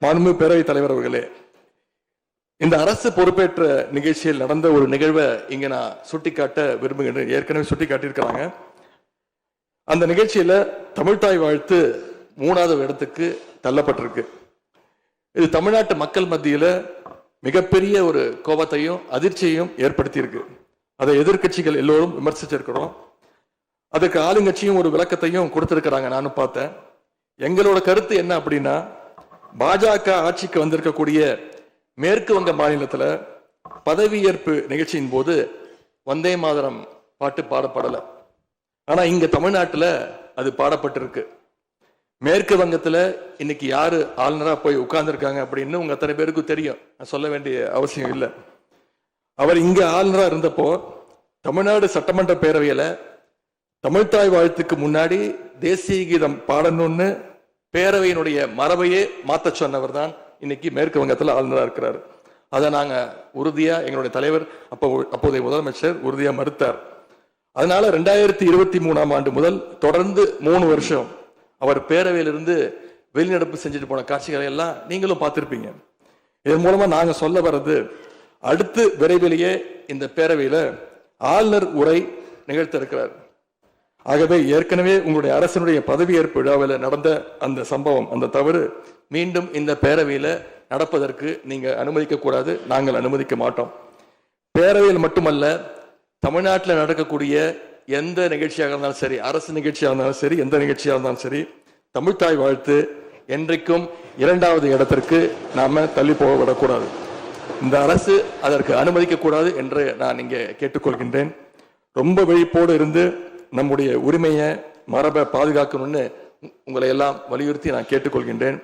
மாண்பு பேரவைத் தலைவர் அவர்களே, இந்த அரசு பொறுப்பேற்ற நிகழ்ச்சியில் நடந்த ஒரு நிகழ்வை இங்க நான் சுட்டிக்காட்ட விரும்புகின்றேன். ஏற்கனவே சுட்டிக்காட்டியிருக்கிறாங்க. அந்த நிகழ்ச்சியில தமிழ்தாய் வாழ்த்து 3வது இடத்துக்கு தள்ளப்பட்டிருக்கு. இது தமிழ்நாட்டு மக்கள் மத்தியில மிகப்பெரிய ஒரு கோபத்தையும் அதிர்ச்சியையும் ஏற்படுத்தியிருக்கு. அதை எதிர்கட்சிகள் எல்லோரும் விமர்சிச்சிருக்கிறோம். அதுக்கு ஆளுங்கட்சியும் ஒரு விளக்கத்தையும் கொடுத்திருக்கிறாங்க. நானும் பார்த்தேன். எங்களோட கருத்து என்ன அப்படின்னா, பாஜக ஆட்சிக்கு வந்திருக்கக்கூடிய மேற்கு வங்க மாநிலத்துல பதவியேற்பு நிகழ்ச்சியின் போது வந்தே மாதரம் பாட்டு பாடப்படல. ஆனா இங்க தமிழ்நாட்டுல அது பாடப்பட்டிருக்கு. மேற்கு வங்கத்துல இன்னைக்கு யாரு ஆளுநரா போய் உட்கார்ந்துருக்காங்க அப்படின்னு உங்க அத்தனை பேருக்கும் தெரியும். நான் சொல்ல வேண்டிய அவசியம் இல்லை. அவர் இங்க ஆளுநரா இருந்தப்போ தமிழ்நாடு சட்டமன்ற பேரவையில தமிழ்தாய் வாழ்த்துக்கு முன்னாடி தேசிய கீதம் பாடணும்னு பேரவையினுடைய மரபையே மாத்த சொன்னவர் தான் இன்னைக்கு மேற்கு வங்கத்தில் ஆளுநராக இருக்கிறார். அதை நாங்க உறுதியா எங்களுடைய தலைவர் அப்போதைய முதலமைச்சர் உறுதியா மறுத்தார். அதனால 2023ஆம் ஆண்டு முதல் தொடர்ந்து 3 வருஷம் அவர் பேரவையிலிருந்து வெளிநடப்பு செஞ்சுட்டு போன காட்சிகளை எல்லாம் நீங்களும் பார்த்திருப்பீங்க. இதன் மூலமா நாங்க சொல்ல வர்றது, அடுத்து விரைவிலேயே இந்த பேரவையில ஆளுநர் உரை நிகழ்த்த இருக்கிறார். ஆகவே ஏற்கனவே உங்களுடைய அரசினுடைய பதவியேற்பு விழாவில் நடந்த அந்த சம்பவம், அந்த தவறு மீண்டும் இந்த பேரவையில நடப்பதற்கு நீங்க அனுமதிக்க கூடாது. நாங்கள் அனுமதிக்க மாட்டோம். பேரவையில் மட்டுமல்ல, தமிழ்நாட்டில் நடக்கக்கூடிய எந்த நிகழ்ச்சியாக இருந்தாலும் சரி, அரசு நிகழ்ச்சியாக இருந்தாலும் சரி, எந்த நிகழ்ச்சியாக இருந்தாலும் சரி, தமிழ்தாய் வாழ்த்து என்றைக்கும் 2வது இடத்திற்கு நாம தள்ளி போக விடக்கூடாது. இந்த அரசு அதற்கு அனுமதிக்க கூடாது என்று நான் இங்கே கேட்டுக்கொள்கின்றேன். ரொம்ப விழிப்போடு இருந்து நம்முடைய உரிமையை மரபை பாதுகாக்கணும்னு உங்களை எல்லாம் வலியுறுத்தி நான் கேட்டுக்கொள்கின்றேன்.